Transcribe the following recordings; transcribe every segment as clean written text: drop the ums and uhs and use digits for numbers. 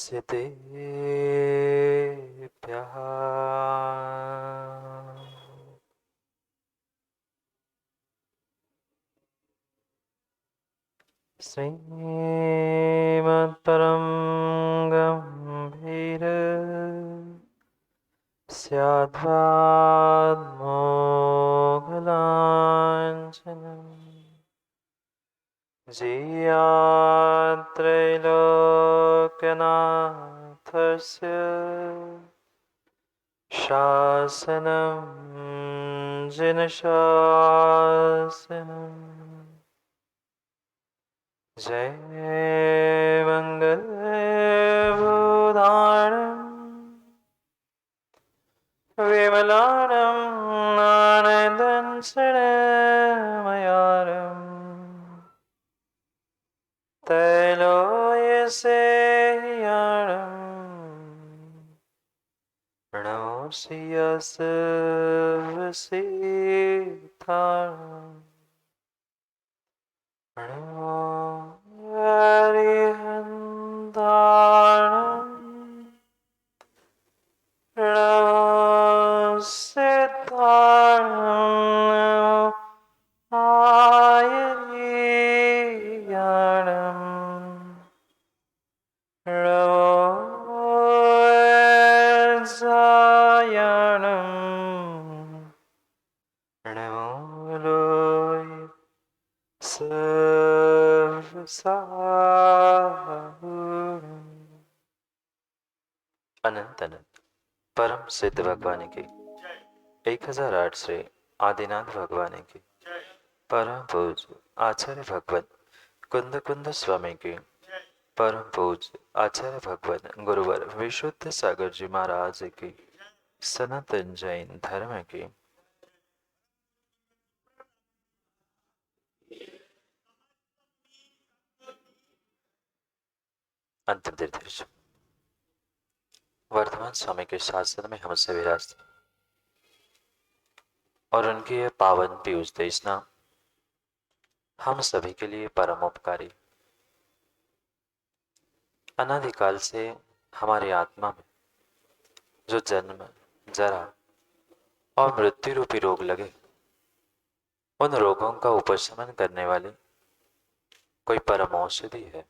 तस्य तेभ्यः श्रीमत्परं गम्भीर स्याद्वाद्मोघलाञ्छनम् जियात्रैलोक्यनाथस्य शासनं जिनशासनम् जय मङ्गलभूताणं विमलानं आनन्दं सणमयारम् त्रैलोक्यसेयाणम् प्रणोसि यस्य प्रणो हरिहन्ताणम् प्रणो सिद्धाणम् आयर्याणम् प्रणो जायाणम् प्रणो लोय अनंत अनंत परम सिद्ध भगवान की 1008 श्री आदिनाथ भगवान की परम पूज्य आचार्य भगवत कुंद कुंद स्वामी की परम पूज्य आचार्य भगवत गुरुवर विशुद्ध सागर जी महाराज की सनातन जैन धर्म की अंतिम निर्देश वर्तमान स्वामी के शासन में हमसे विराजते और उनके ये पावन पीयूष देशना हम सभी के लिए परम उपकारी। अनादिकाल से हमारी आत्मा में जो जन्म जरा और मृत्यु रूपी रोग लगे, उन रोगों का उपशमन करने वाली कोई परम औषधि है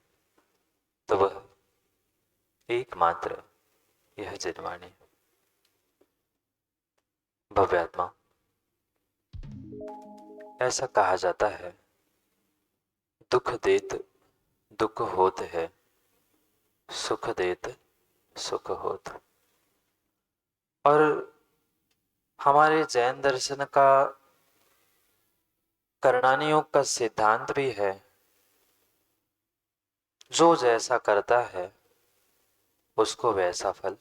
तो वह एकमात्र यह जिनवाणी। भव्यात्मा, ऐसा कहा जाता है, दुख देत दुख होत है, सुख देत सुख होत। और हमारे जैन दर्शन का करणानी योग का सिद्धांत भी है, जो जैसा करता है उसको वैसा फल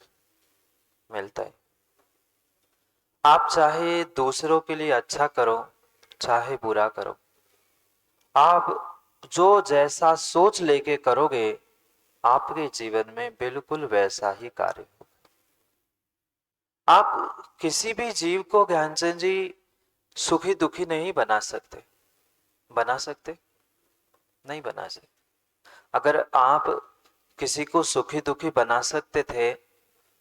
मिलता है। आप चाहे दूसरों के लिए अच्छा करो, चाहे बुरा करो, आप जो जैसा सोच लेके करोगे आपके जीवन में बिल्कुल वैसा ही कार्य होगा। आप किसी भी जीव को ज्ञानचंद जी सुखी दुखी नहीं बना सकते। बना सकते? नहीं बना सकते। अगर आप किसी को सुखी दुखी बना सकते थे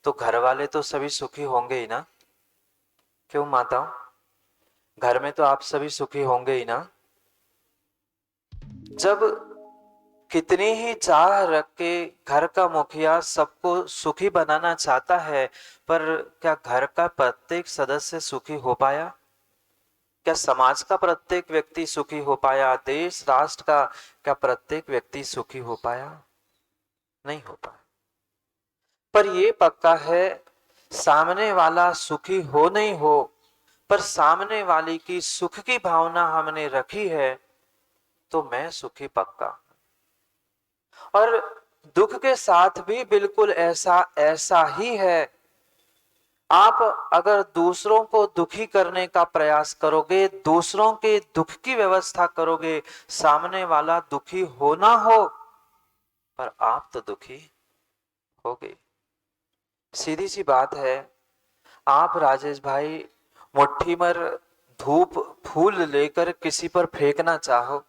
तो घर वाले तो सभी सुखी होंगे ही ना। क्यों माताओं, घर में तो आप सभी सुखी होंगे ही ना। जब कितनी ही चाह रख के घर का मुखिया सबको सुखी बनाना चाहता है, पर क्या घर का प्रत्येक सदस्य सुखी हो पाया? क्या समाज का प्रत्येक व्यक्ति सुखी हो पाया? देश राष्ट्र का क्या प्रत्येक व्यक्ति सुखी हो पाया? नहीं हो पाया। पर यह पक्का है, सामने वाला सुखी हो नहीं हो, पर सामने वाले की सुख की भावना हमने रखी है तो मैं सुखी पक्का। और दुख के साथ भी बिल्कुल ऐसा ही है। आप अगर दूसरों को दुखी करने का प्रयास करोगे, दूसरों के दुख की व्यवस्था करोगे, सामने वाला दुखी हो ना हो पर आप तो दुखी होगे। सीधी सी बात है। आप राजेश भाई मुट्ठी भर धूप फूल लेकर किसी पर फेंकना चाहो,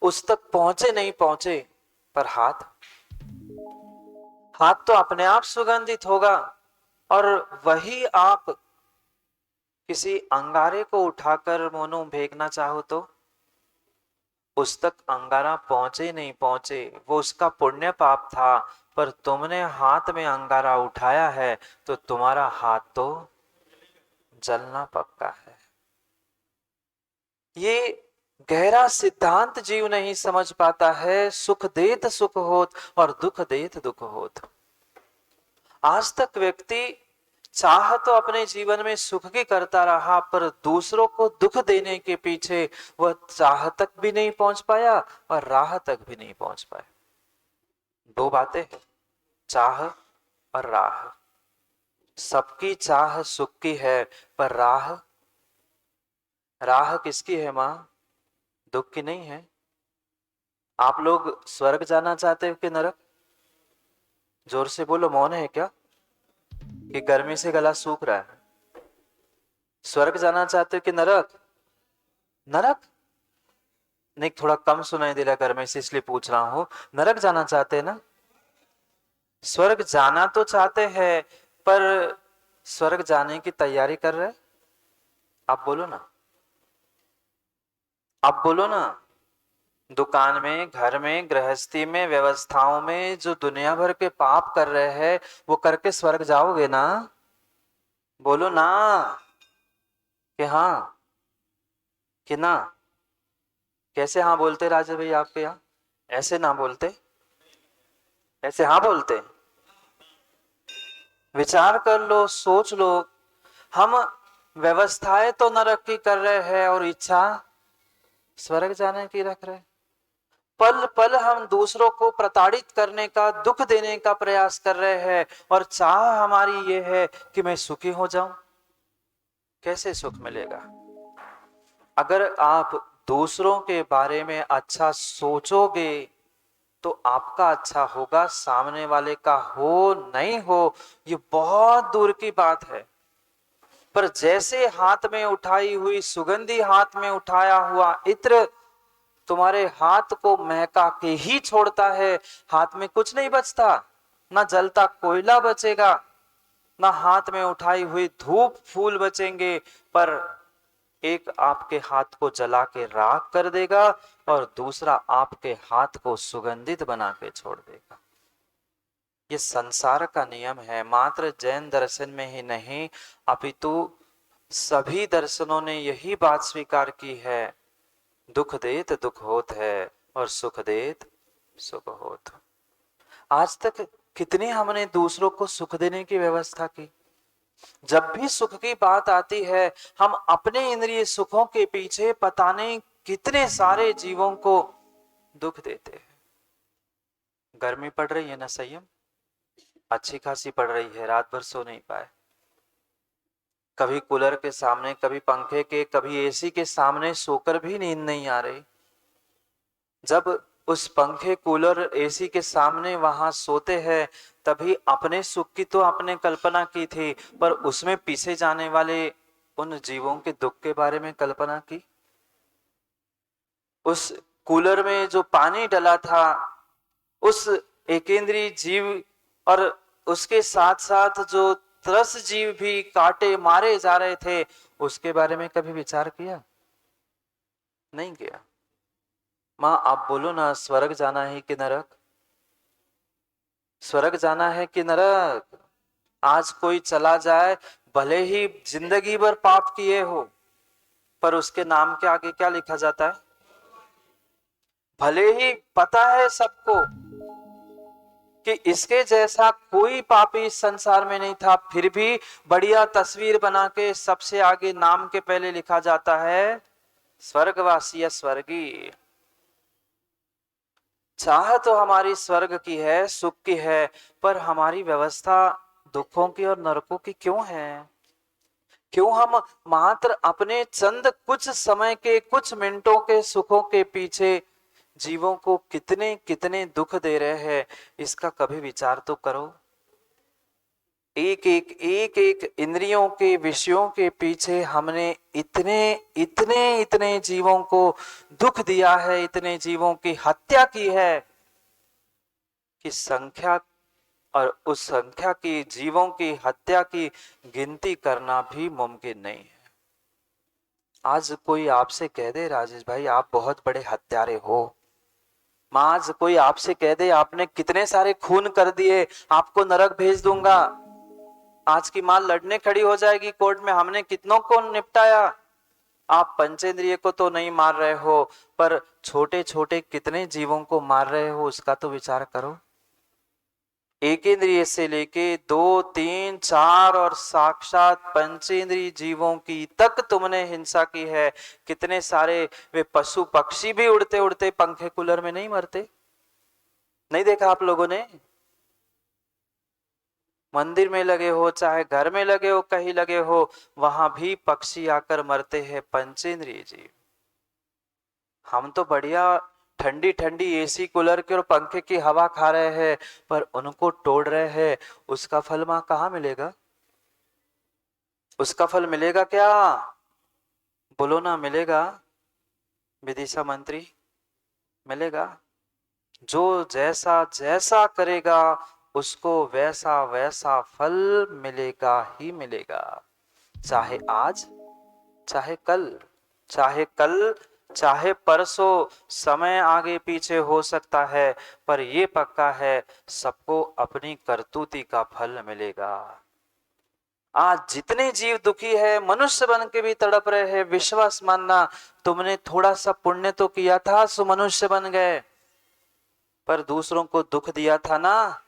उस तक पहुंचे नहीं पहुंचे पर हाथ हाथ तो अपने आप सुगंधित होगा, और वही आप किसी अंगारे को उठाकर मोनो फेंकना चाहो तो उस तक अंगारा पहुंचे नहीं पहुंचे, वो उसका पुण्य पाप था, पर तुमने हाथ में अंगारा उठाया है तो तुम्हारा हाथ तो जलना पक्का है। ये गहरा सिद्धांत जीव नहीं समझ पाता है। सुख देत सुख होत और दुख देत दुख होत। आज तक व्यक्ति चाह तो अपने जीवन में सुख की करता रहा, पर दूसरों को दुख देने के पीछे वह चाह तक भी नहीं पहुंच पाया और राह तक भी नहीं पहुंच पाया। दो बातें हैं, चाह और राह। सबकी चाह सुख की है, पर राह, राह किसकी है मां? दुख की नहीं है। आप लोग स्वर्ग जाना चाहते हो कि नरक? जोर से बोलो, मौन है क्या कि गर्मी से गला सूख रहा है? स्वर्ग जाना चाहते हो कि नरक? नरक नहीं, थोड़ा कम सुनाई दे रहा गर्मी से, इसलिए पूछ रहा हूं। नरक जाना चाहते हैं ना? स्वर्ग जाना तो चाहते हैं, पर स्वर्ग जाने की तैयारी कर रहे? आप बोलो ना, आप बोलो ना। दुकान में, घर में, गृहस्थी में, व्यवस्थाओं में जो दुनिया भर के पाप कर रहे हैं, वो करके स्वर्ग जाओगे ना? बोलो ना कि हाँ कि ना। कैसे हाँ बोलते राजा भाई आपके यहाँ? ऐसे ना बोलते, ऐसे हाँ बोलते। विचार कर लो, सोच लो। हम व्यवस्थाएं तो नरक की कर रहे हैं और इच्छा स्वर्ग जाने की रख रहे हैं। पल पल हम दूसरों को प्रताड़ित करने का, दुख देने का प्रयास कर रहे हैं, और चाह हमारी ये है कि मैं सुखी हो जाऊं। कैसे सुख मिलेगा? अगर आप दूसरों के बारे में अच्छा सोचोगे तो आपका अच्छा होगा, सामने वाले का हो नहीं हो ये बहुत दूर की बात है। पर जैसे हाथ में उठाई हुई सुगंधी, हाथ में उठाया हुआ इत्र तुम्हारे हाथ को महका के ही छोड़ता है, हाथ में कुछ नहीं बचता, ना जलता कोयला बचेगा, ना हाथ में उठाई हुई धूप फूल बचेंगे, पर एक आपके हाथ को जला के राख कर देगा और दूसरा आपके हाथ को सुगंधित बना के छोड़ देगा। ये संसार का नियम है, मात्र जैन दर्शन में ही नहीं अपितु सभी दर्शनों ने यही बात स्वीकार की है, दुख देत दुख होत है और सुख देत सुख होत। आज तक कितनी हमने दूसरों को सुख देने की व्यवस्था की। जब भी सुख की बात आती है, हम अपने इंद्रिय सुखों के पीछे पता नहीं कितने सारे जीवों को दुख देते हैं। गर्मी पड़ रही है ना संयम, अच्छी खासी पड़ रही है, रात भर सो नहीं पाए। कभी कूलर के सामने, कभी पंखे के, कभी एसी के सामने सोकर भी नींद नहीं आ रही। जब उस पंखे, कूलर, एसी के सामने वहां सोते हैं, तभी अपने सुख की तो आपने कल्पना की थी, पर उसमें पीछे जाने वाले उन जीवों के दुख के बारे में कल्पना की? उस कूलर में जो पानी डला था, उस एकेंद्रीय जीव और उसके साथ साथ जो त्रस जीव भी काटे मारे जा रहे थे, उसके बारे में कभी विचार किया? नहीं किया। मां आप बोलो ना, स्वर्ग जाना है कि नरक? स्वर्ग जाना है कि नरक? आज कोई चला जाए, भले ही जिंदगी भर पाप किए हो, पर उसके नाम के आगे क्या लिखा जाता है? भले ही पता है सबको कि इसके जैसा कोई पापी इस संसार में नहीं था, फिर भी बढ़िया तस्वीर बना के सबसे आगे नाम के पहले लिखा जाता है स्वर्गवासी या स्वर्गीय। चाह तो हमारी स्वर्ग की है, सुख की है, पर हमारी व्यवस्था दुखों की और नरकों की क्यों है? क्यों हम मात्र अपने चंद कुछ समय के, कुछ मिनटों के सुखों के पीछे जीवों को कितने कितने दुख दे रहे हैं? इसका कभी विचार तो करो। एक एक इंद्रियों के विषयों के पीछे हमने इतने इतने इतने जीवों को दुख दिया है, इतने जीवों की हत्या की है कि संख्या और उस संख्या की जीवों की हत्या की गिनती करना भी मुमकिन नहीं है। आज कोई आपसे कह दे राजेश भाई आप बहुत बड़े हत्यारे हो, मां आज कोई आपसे कह दे आपने कितने सारे खून कर दिए, आपको नरक भेज दूंगा, आज की मां लड़ने खड़ी हो जाएगी कोर्ट में, हमने कितनों को निपटाया। आप पंचेंद्रिय को तो नहीं मार रहे हो, पर छोटे छोटे कितने जीवों को मार रहे हो उसका तो विचार करो। एक इंद्रिय से लेके 2 3 4 और साक्षात पंचेंद्रिय जीवों की तक तुमने हिंसा की है। कितने सारे वे पशु पक्षी भी उड़ते उड़ते पंखे कूलर में नहीं मरते, नहीं देखा आप लोगों ने? मंदिर में लगे हो चाहे घर में लगे हो कहीं लगे हो, वहां भी पक्षी आकर मरते हैं पंचेंद्रिय जीव। हम तो बढ़िया ठंडी ठंडी एसी कूलर के और पंखे की हवा खा रहे हैं, पर उनको तोड़ रहे हैं। उसका फल मां कहाँ मिलेगा? उसका फल मिलेगा क्या? बोलो ना, मिलेगा? विदिशा मंत्री, मिलेगा? जो जैसा जैसा करेगा उसको वैसा वैसा फल मिलेगा ही मिलेगा, चाहे आज चाहे कल, चाहे कल चाहे परसों, समय आगे पीछे हो सकता है, पर ये पक्का है सबको अपनी करतूती का फल मिलेगा। आज जितने जीव दुखी है, मनुष्य बन के भी तड़प रहे हैं, विश्वास मानना तुमने थोड़ा सा पुण्य तो किया था सो मनुष्य बन गए, पर दूसरों को दुख दिया था ना,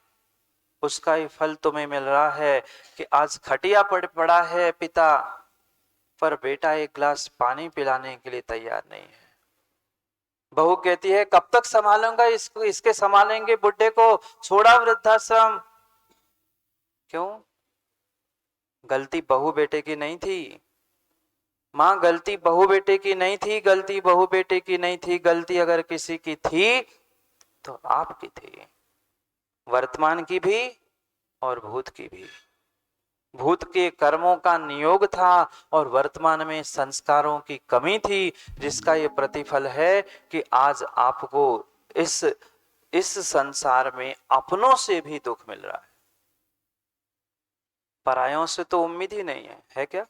उसका ही फल तुम्हें मिल रहा है कि आज खटिया पड़ा है पिता, पर बेटा एक गिलास पानी पिलाने के लिए तैयार नहीं है। बहू कहती है कब तक संभालूंगा इसको, इसके संभालेंगे बुड्ढे को, छोड़ा वृद्धाश्रम। क्यों? गलती बहू बेटे की नहीं थी मां, गलती बहू बेटे की नहीं थी, गलती बहू बेटे की नहीं थी, गलती अगर किसी की थी तो आपकी थी, वर्तमान की भी और भूत की भी। भूत के कर्मों का नियोग था और वर्तमान में संस्कारों की कमी थी, जिसका ये प्रतिफल है कि आज आपको इस संसार में अपनों से भी दुख मिल रहा है। परायों से तो उम्मीद ही नहीं है क्या?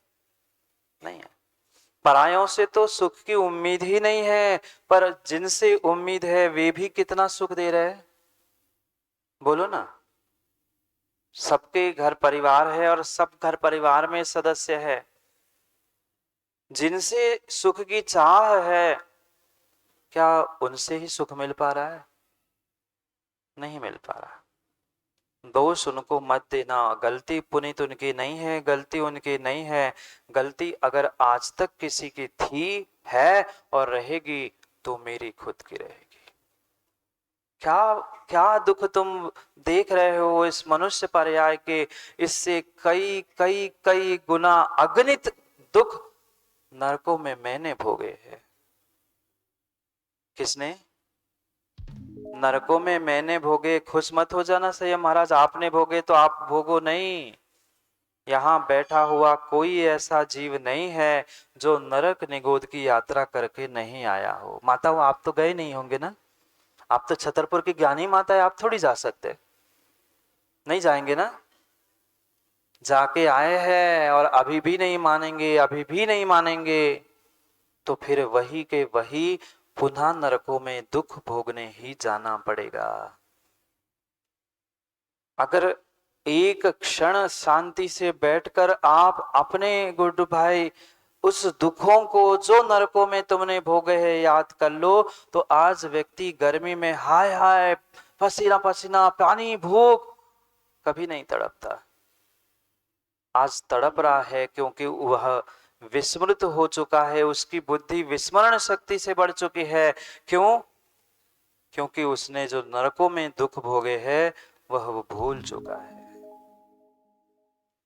नहीं है। परायों से तो सुख की उम्मीद ही नहीं है, पर जिनसे उम्मीद है वे भी कितना सुख दे रहे हैं, बोलो ना। सबके घर परिवार है और सब घर परिवार में सदस्य है, जिनसे सुख की चाह है क्या उनसे ही सुख मिल पा रहा है? नहीं मिल पा रहा। दोष उनको मत देना, गलती पुनीत उनकी नहीं है, गलती उनकी नहीं है। गलती अगर आज तक किसी की थी है और रहेगी तो मेरी खुद की रहेगी। क्या क्या दुख तुम देख रहे हो इस मनुष्य पर्याय के, इससे कई कई कई गुना अगणित दुख नरकों में मैंने भोगे हैं। किसने? नरकों में मैंने भोगे। खुश मत हो जाना सही महाराज, आपने भोगे तो आप भोगो नहीं। यहाँ बैठा हुआ कोई ऐसा जीव नहीं है जो नरक निगोद की यात्रा करके नहीं आया हो। माता वो आप तो गए नहीं होंगे ना, आप तो छतरपुर की ज्ञानी माता है, आप थोड़ी जा सकते, नहीं जाएंगे ना? जाके आए हैं और अभी भी नहीं मानेंगे, अभी भी नहीं मानेंगे, तो फिर वही के वही पुनः नरकों में दुख भोगने ही जाना पड़ेगा। अगर एक क्षण शांति से बैठकर आप अपने गुड्डू भाई उस दुखों को जो नरकों में तुमने भोगे हैं याद कर लो, तो आज व्यक्ति गर्मी में हाय हाय पसीना पसीना पानी भूख कभी नहीं तड़पता। आज तड़प रहा है क्योंकि वह विस्मृत हो चुका है, उसकी बुद्धि विस्मरण शक्ति से बढ़ चुकी है। क्यों? क्योंकि उसने जो नरकों में दुख भोगे हैं वह वो भूल चुका है।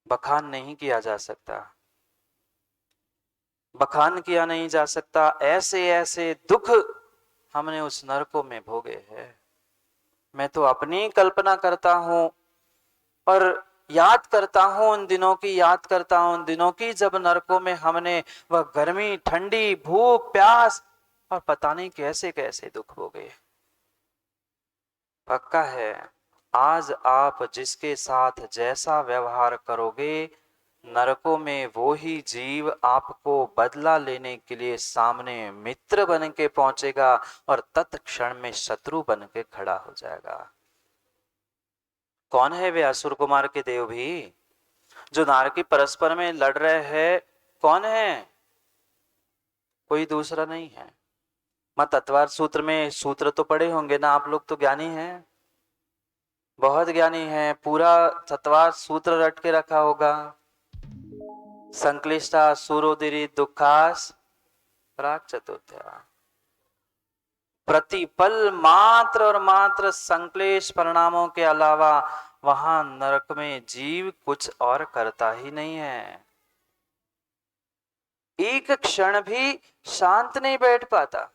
बखान नहीं किया जा सकता, बखान किया नहीं जा सकता। ऐसे ऐसे दुख हमने उस नरकों में भोगे हैं। मैं तो अपनी कल्पना करता हूं और याद करता हूं उन दिनों की, याद करता हूं उन दिनों की जब नरकों में हमने वह गर्मी ठंडी भूख प्यास और पता नहीं कैसे कैसे दुख भोगे। पक्का है आज आप जिसके साथ जैसा व्यवहार करोगे, नरकों में वो ही जीव आपको बदला लेने के लिए सामने मित्र बन के पहुंचेगा और तत्क्षण में शत्रु बन के खड़ा हो जाएगा। कौन है वे असुर कुमार के देव भी जो नारकी परस्पर में लड़ रहे हैं? कौन है? कोई दूसरा नहीं है। मैं तत्वार सूत्र में सूत्र तो पढ़े होंगे ना, आप लोग तो ज्ञानी हैं, बहुत ज्ञानी हैं, पूरा तत्वार सूत्र रट के रखा होगा। संक्लिष्टा सूरोदिरी दुखास प्राक चतुर्थ्या। प्रतिपल मात्र और मात्र संक्लेश परिणामों के अलावा वहां नरक में जीव कुछ और करता ही नहीं है। एक क्षण भी शांत नहीं बैठ पाता,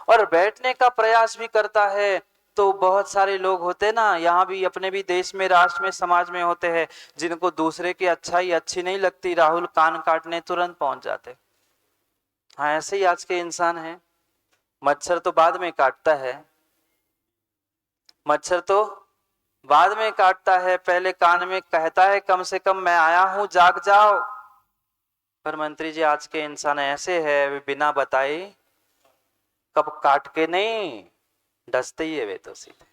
और बैठने का प्रयास भी करता है तो बहुत सारे लोग होते ना, यहाँ भी अपने भी देश में, राष्ट्र में, समाज में होते हैं, जिनको दूसरे की अच्छाई अच्छी नहीं लगती, राहुल कान काटने तुरंत पहुंच जाते। हाँ, ऐसे ही आज के इंसान हैं। मच्छर तो बाद में काटता है, मच्छर तो बाद में काटता है, पहले कान में कहता है कम से कम मैं आया हूं, जाग जाओ। पर मंत्री जी, आज के इंसान ऐसे है, वे बिना बताए कब काट के नहीं डसते ही है वे तो सीधे।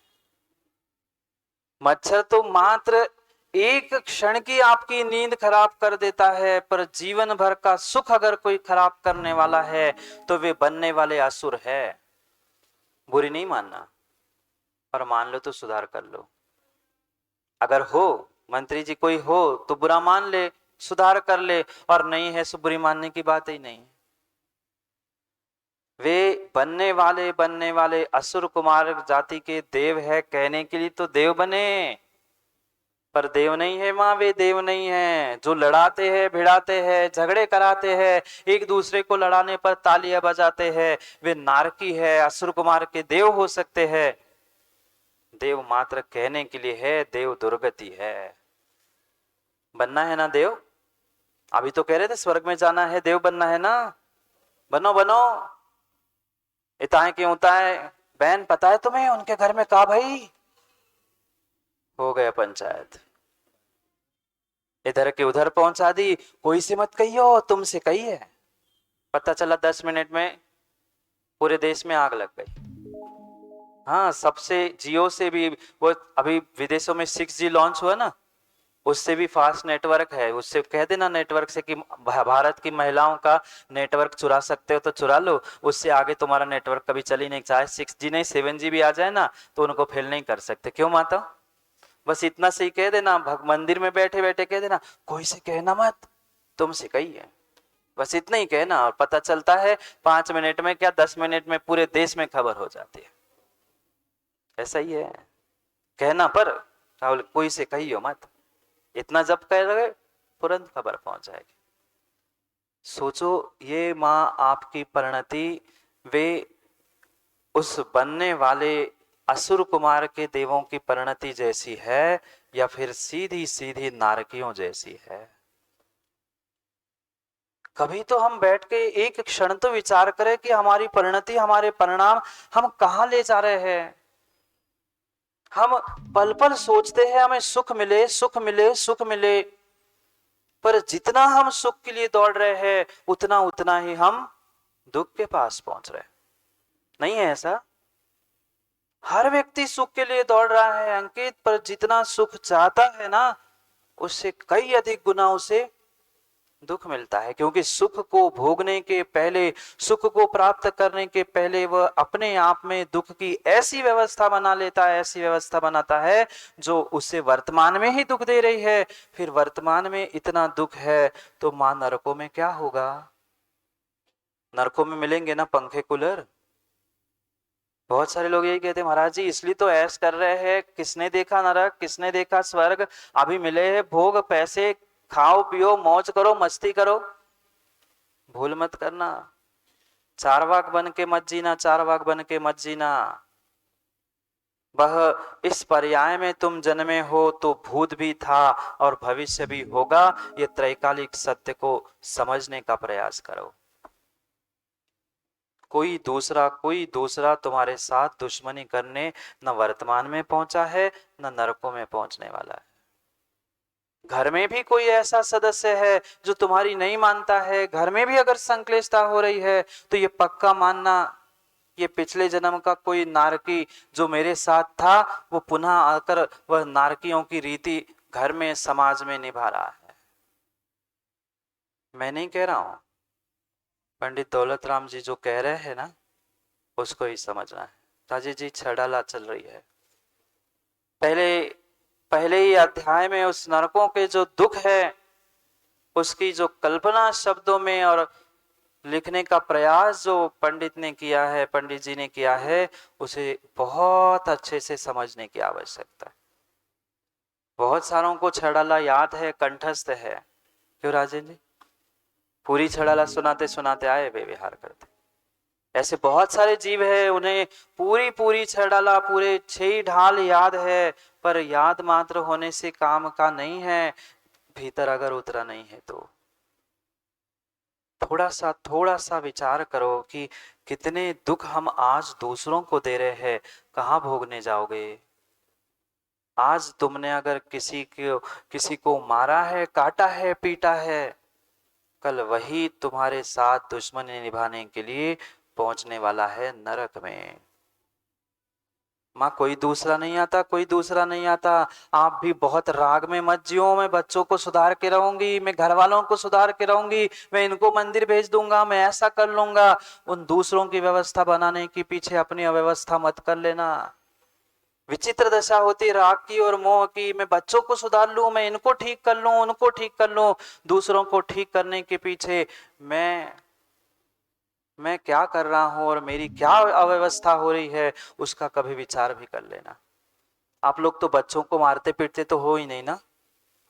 मच्छर तो मात्र एक क्षण की आपकी नींद खराब कर देता है, पर जीवन भर का सुख अगर कोई खराब करने वाला है तो वे बनने वाले असुर है। बुरी नहीं मानना, और मान लो तो सुधार कर लो। अगर हो मंत्री जी कोई हो तो बुरा मान ले, सुधार कर ले, और नहीं है सो बुरी मानने की बात ही नहीं। वे बनने वाले असुर कुमार जाति के देव है कहने के लिए तो देव बने, पर देव नहीं है माँ, वे देव नहीं है। जो लड़ाते हैं, भिड़ाते हैं, झगड़े कराते हैं, एक दूसरे को लड़ाने पर तालियां बजाते हैं, वे नारकी है, असुर कुमार के देव हो सकते हैं। देव मात्र कहने के लिए है, देव दुर्गति है। बनना है ना देव? अभी तो कह रहे थे स्वर्ग में जाना है, देव बनना है ना, बनो बनो। इताए क्यों उताए? बहन पता है तुम्हें उनके घर में कहा भाई हो गया पंचायत, इधर के उधर पहुंचा दी, कोई से मत कहियो, तुमसे कही है। पता चला 10 मिनट में पूरे देश में आग लग गई। हाँ, सबसे जियो से भी, वो अभी विदेशों में 6G लॉन्च हुआ ना, उससे भी फास्ट नेटवर्क है। उससे कह देना नेटवर्क से कि भारत की महिलाओं का नेटवर्क चुरा सकते हो तो चुरा लो, उससे आगे तुम्हारा नेटवर्क कभी चल ही नहीं। चाहे 6G नहीं 7G भी आ जाए ना तो उनको फेल नहीं कर सकते। क्यों माता? बस इतना से ही कह देना, मंदिर में बैठे बैठे कह देना, कोई से कहना मत, तुमसे कही है। बस इतना ही कहना, और पता चलता है 5 मिनट में क्या 10 मिनट में पूरे देश में खबर हो जाती है। ऐसा ही है, कहना पर राहुल कोई से कहियो मत, इतना जब कह रहे तुरंत खबर पहुंच जाएगी। सोचो, ये माँ आपकी परिणति वे उस बनने वाले असुर कुमार के देवों की परिणति जैसी है, या फिर सीधी सीधी नारकियों जैसी है? कभी तो हम बैठ के एक क्षण तो विचार करें कि हमारी परिणति, हमारे परिणाम हम कहां ले जा रहे हैं। हम पल पल सोचते हैं हमें सुख मिले, सुख मिले, सुख मिले, पर जितना हम सुख के लिए दौड़ रहे हैं उतना उतना ही हम दुख के पास पहुंच रहे हैं। नहीं है ऐसा? हर व्यक्ति सुख के लिए दौड़ रहा है अंकित, पर जितना सुख चाहता है ना उससे कई अधिक गुना उसे दुख मिलता है। क्योंकि सुख को भोगने के पहले, सुख को प्राप्त करने के पहले वह अपने आप में दुख की ऐसी व्यवस्था बना लेता है, ऐसी व्यवस्था बनाता है जो उसे वर्तमान में ही दुख दे रही है। फिर वर्तमान में इतना दुख है तो मां नरकों में क्या होगा? नरकों में मिलेंगे ना पंखे कूलर। बहुत सारे लोग यही कहते हैं महाराज जी इसलिए तो ऐश कर रहे हैं, किसने देखा नरक, किसने देखा स्वर्ग, अभी मिले हैं भोग, पैसे खाओ पियो मौज करो मस्ती करो। भूल मत करना, चारवाक बन के मत जीना, चारवाक बन के मत जीना। वह इस पर्याय में तुम जन्मे हो तो भूत भी था और भविष्य भी होगा, ये त्रैकालिक सत्य को समझने का प्रयास करो। कोई दूसरा तुम्हारे साथ दुश्मनी करने न वर्तमान में पहुंचा है, न नरकों में पहुंचने वाला है। घर में भी कोई ऐसा सदस्य है जो तुम्हारी नहीं मानता है, घर में भी अगर संक्लेशता हो रही है, तो ये पक्का मानना, ये पिछले जन्म का कोई नारकी जो मेरे साथ था, वो पुनः आकर वह नारकियों की रीति घर में समाज में निभा रहा है। मैं नहीं कह रहा हूं, पंडित दौलत राम जी जो कह रहे हैं ना, उसको ही समझना है। राजे जी छड़ाला चल रही है। पहले पहले ही अध्याय में उस नरकों के जो दुख है, उसकी जो कल्पना शब्दों में और लिखने का प्रयास जो पंडित ने किया है, पंडित जी ने किया है, उसे बहुत अच्छे से समझने की आवश्यकता है। बहुत सारों को छड़ाला याद है, कंठस्थ है। क्यों राजेंद्र जी? पूरी छड़ाला सुनाते सुनाते आए वे विहार करते। ऐसे बहुत सारे जीव है, उन्हें पूरी पूरी छड़ाला, पूरे 6 ढाल याद है, पर याद मात्र होने से काम का नहीं है, भीतर अगर उतरा नहीं है तो। थोड़ा सा विचार करो कि कितने दुख हम आज दूसरों को दे रहे हैं, कहाँ भोगने जाओगे? आज तुमने अगर किसी को मारा है, काटा है, पीटा है, कल वही तुम्हारे साथ दुश्मनी निभाने के लिए पहुंचने वाला है नरक में। माँ कोई दूसरा नहीं आता, कोई दूसरा नहीं आता। आप भी बहुत राग में मत जियो। मैं बच्चों को सुधार के रहूंगी, मैं घर वालों को सुधार के रहूंगी, मैं इनको मंदिर भेज दूंगा, मैं ऐसा कर लूंगा। उन दूसरों की व्यवस्था बनाने के पीछे अपनी अव्यवस्था मत कर लेना। विचित्र दशा होती राग की और मोह की। मैं बच्चों को सुधार लूं, मैं इनको ठीक कर लूं, उनको ठीक कर लूं, दूसरों को ठीक करने के पीछे मैं क्या कर रहा हूं और मेरी क्या अव्यवस्था हो रही है, उसका कभी विचार भी कर लेना। आप लोग तो बच्चों को मारते पीटते तो हो ही नहीं ना,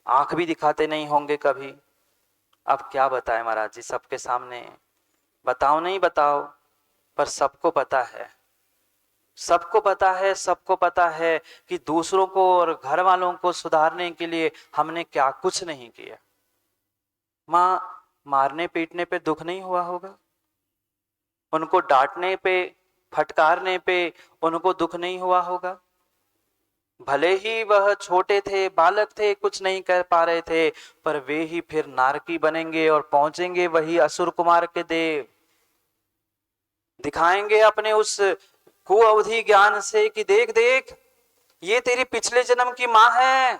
आंख भी दिखाते नहीं होंगे कभी। अब क्या बताएं महाराज जी सबके सामने? बताओ नहीं बताओ, पर सबको पता है, सबको पता है, सबको पता है कि दूसरों को और घर वालों को सुधारने के लिए हमने क्या कुछ नहीं किया। मां मारने पीटने पे दुख नहीं हुआ होगा? उनको डांटने पे, फटकारने पे उनको दुख नहीं हुआ होगा? भले ही वह छोटे थे, बालक थे, कुछ नहीं कर पा रहे थे, पर वे ही फिर नारकी बनेंगे और पहुंचेंगे वही असुर कुमार के देव। दिखाएंगे अपने उस कुअवधि ज्ञान से कि देख देख, ये तेरी पिछले जन्म की मां है।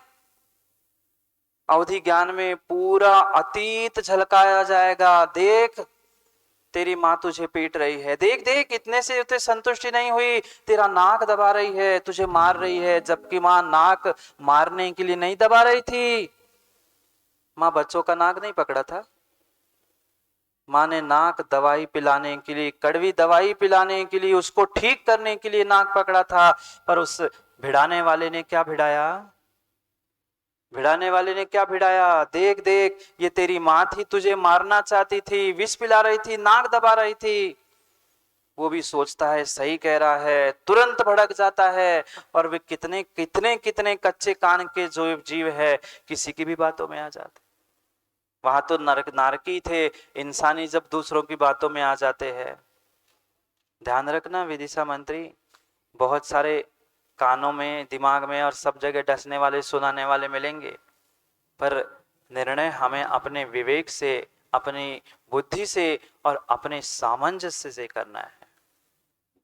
अवधि ज्ञान में पूरा अतीत झलकाया जाएगा। देख तेरी माँ तुझे पीट रही है, देख देख इतने से उतने संतुष्टि नहीं हुई, तेरा नाक दबा रही है, तुझे मार रही है, जबकि माँ नाक मारने के लिए नहीं दबा रही थी। माँ बच्चों का नाक नहीं पकड़ा था, माँ ने नाक दवाई पिलाने के लिए, कड़वी दवाई पिलाने के लिए, उसको ठीक करने के लिए नाक पकड़ा था। पर उस भिड़ाने वाले ने क्या भिड़ाया? भिड़ाने वाले ने क्या भिड़ाया? देख देख ये तेरी माँ थी, तुझे मारना चाहती थी, विष पिला रही थी, नाक दबा रही थी। वो भी सोचता है सही कह रहा है, तुरंत भड़क जाता है। और वे कितने कितने कितने कच्चे कान के जो जीव है, किसी की भी बातों में आ जाते। वहां तो नरक नारकी थे, इंसानी जब दूसरों की बातों में आ जाते हैं। ध्यान रखना विदिशा मंत्री, बहुत सारे कानों में, दिमाग में और सब जगह डसने वाले, सुनाने वाले मिलेंगे, पर निर्णय हमें अपने विवेक से, अपनी बुद्धि से और अपने सामंजस्य से करना है।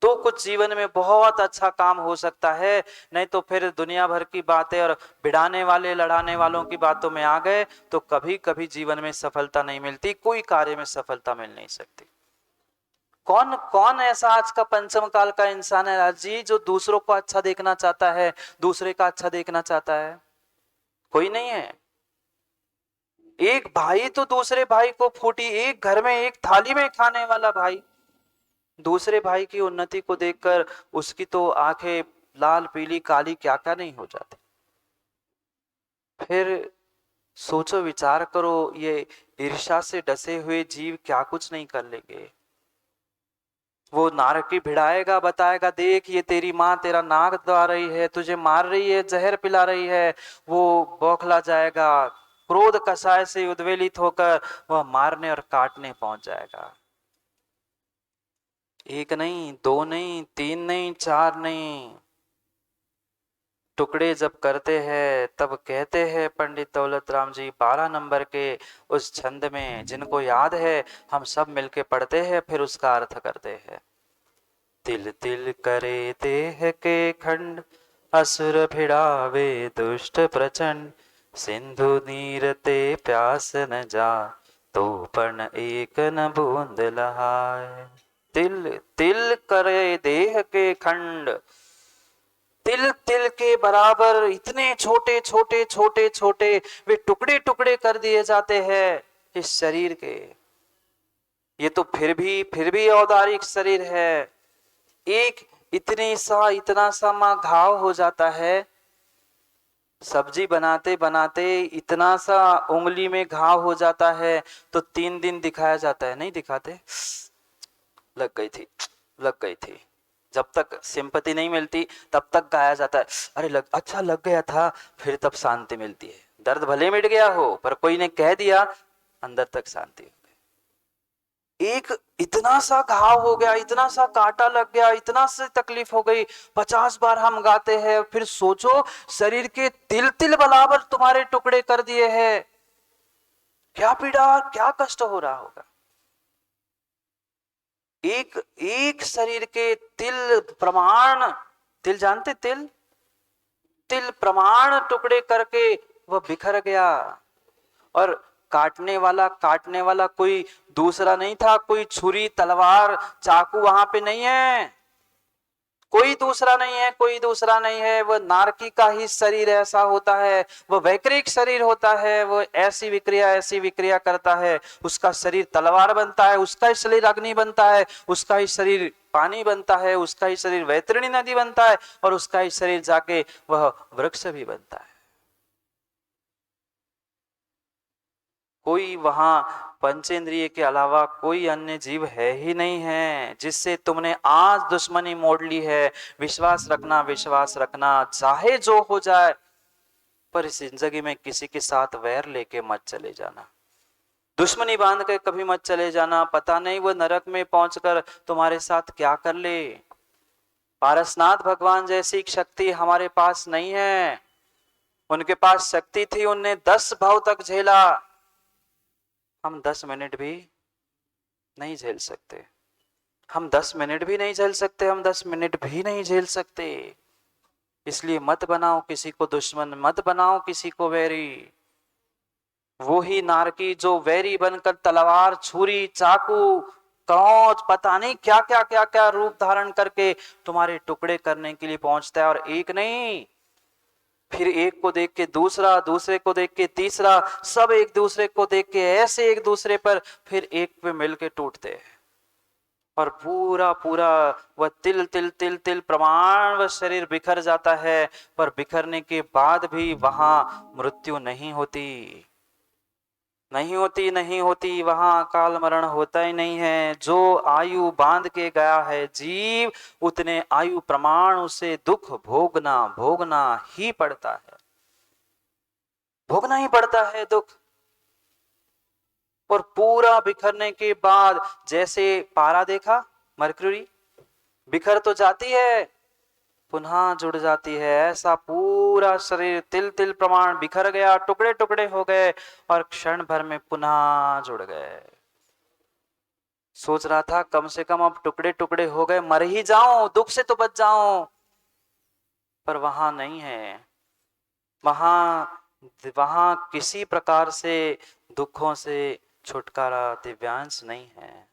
तो कुछ जीवन में बहुत अच्छा काम हो सकता है, नहीं तो फिर दुनिया भर की बातें और भिड़ाने वाले, लड़ाने वालों की बातों में आ गए तो कभी कभी जीवन में सफलता नहीं मिलती, कोई कार्य में सफलता मिल नहीं सकती। कौन कौन ऐसा आज का पंचम काल का इंसान है राज जी जो दूसरों को अच्छा देखना चाहता है, दूसरे का अच्छा देखना चाहता है? कोई नहीं है। एक भाई तो दूसरे भाई को फूटी, एक घर में एक थाली में खाने वाला भाई दूसरे भाई की उन्नति को देखकर उसकी तो आंखें लाल पीली काली क्या क्या नहीं हो जाती। फिर सोचो, विचार करो, ये ईर्ष्या से डसे हुए जीव क्या कुछ नहीं कर लेंगे। वो नारकी भिड़ाएगा, बताएगा देख ये तेरी माँ तेरा नाक दबा रही है, तुझे मार रही है, जहर पिला रही है। वो बौखला जाएगा, क्रोध कषाय से उद्वेलित होकर वह मारने और काटने पहुंच जाएगा। एक नहीं, दो नहीं, तीन नहीं, चार नहीं, टुकड़े जब करते हैं तब कहते हैं पंडित दौलत राम जी 12 नंबर के उस छंद में, जिनको याद है हम सब मिलके पढ़ते हैं, फिर उसका अर्थ करते हैं। तिल तिल करे देह के खंड, असुर भिड़ावे दुष्ट प्रचंड, सिंधु नीर ते प्यास न जा, तो पण एक न बूंद लहाय। तिल तिल करे देह के खंड, तिल तिल के बराबर इतने छोटे छोटे छोटे छोटे वे टुकड़े टुकड़े कर दिए जाते हैं इस शरीर के। ये तो फिर भी औदारिक शरीर है। एक इतना सा मां घाव हो जाता है, सब्जी बनाते बनाते इतना सा उंगली में घाव हो जाता है, तो 3 दिन दिखाया जाता है, नहीं दिखाते, लग गई थी, लग गई थी। जब तक सिंपैथी नहीं मिलती तब तक गाया जाता है, अरे अच्छा लग गया था, फिर तब शांति मिलती है। दर्द भले मिट गया हो पर कोई ने कह दिया, अंदर तक शांति हो गई। एक इतना सा घाव हो गया, इतना सा कांटा लग गया, इतना सी तकलीफ हो गई, 50 बार हम गाते हैं, फिर सोचो शरीर के तिल तिल बराबर तुम्हारे टुकड़े कर दिए हैं, क्या पीड़ा क्या कष्ट हो रहा होगा। एक एक शरीर के तिल प्रमाण, तिल जानते, तिल तिल प्रमाण टुकड़े करके वह बिखर गया। और काटने वाला कोई दूसरा नहीं था, कोई छुरी तलवार चाकू वहां पे नहीं है, कोई दूसरा नहीं है, कोई दूसरा नहीं है। वह नारकी का ही शरीर ऐसा होता है, वह वैकृक शरीर होता है, वो ऐसी विक्रिया करता है, उसका शरीर तलवार बनता है, उसका ही शरीर अग्नि बनता है, उसका ही शरीर पानी बनता है, उसका ही शरीर वैतरणी नदी बनता है, और उसका ही शरीर जाके वह वृक्ष भी बनता है। कोई वहां पंचेंद्रिय के अलावा कोई अन्य जीव है ही नहीं है जिससे तुमने आज दुश्मनी मोड़ ली है। विश्वास रखना, विश्वास रखना, चाहे जो हो जाए, पर इस जिंदगी में किसी के साथ वैर लेके मत चले जाना, दुश्मनी बांध के कभी मत चले जाना। पता नहीं वो नरक में पहुंचकर तुम्हारे साथ क्या कर ले। पारसनाथ भगवान जैसी शक्ति हमारे पास नहीं है, उनके पास शक्ति थी, उनने 10 भाव तक झेला, हम 10 मिनट भी नहीं झेल सकते, हम 10 मिनट भी नहीं झेल सकते, हम 10 मिनट भी नहीं झेल सकते। इसलिए मत बनाओ किसी को दुश्मन, मत बनाओ किसी को वैरी। वो ही नारकी जो वैरी बनकर तलवार, छुरी, चाकू, कौच, पता नहीं क्या क्या क्या क्या रूप धारण करके तुम्हारे टुकड़े करने के लिए पहुंचता है। और एक नहीं, फिर एक को देख के दूसरा, दूसरे को देख के तीसरा, सब एक दूसरे को देख के ऐसे एक दूसरे पर फिर एक पे मिलके टूटते हैं। और पूरा पूरा वह तिल तिल तिल तिल प्रमाण वह शरीर बिखर जाता है, पर बिखरने के बाद भी वहां मृत्यु नहीं होती, नहीं होती, नहीं होती, वहां अकाल मरण होता ही नहीं है। जो आयु बांध के गया है जीव, उतने आयु प्रमाण उसे दुख भोगना भोगना ही पड़ता है, भोगना ही पड़ता है दुख। और पूरा बिखरने के बाद, जैसे पारा देखा, मरकरी बिखर तो जाती है, पुनः जुड़ जाती है, ऐसा पूरा शरीर तिल तिल प्रमाण बिखर गया, टुकड़े टुकड़े हो गए, और क्षण भर में पुनः जुड़ गए। सोच रहा था कम से कम अब टुकड़े टुकड़े हो गए, मर ही जाऊं, दुख से तो बच जाऊं, पर वहां नहीं है। वहां वहां किसी प्रकार से दुखों से छुटकारा दिव्यांश नहीं है।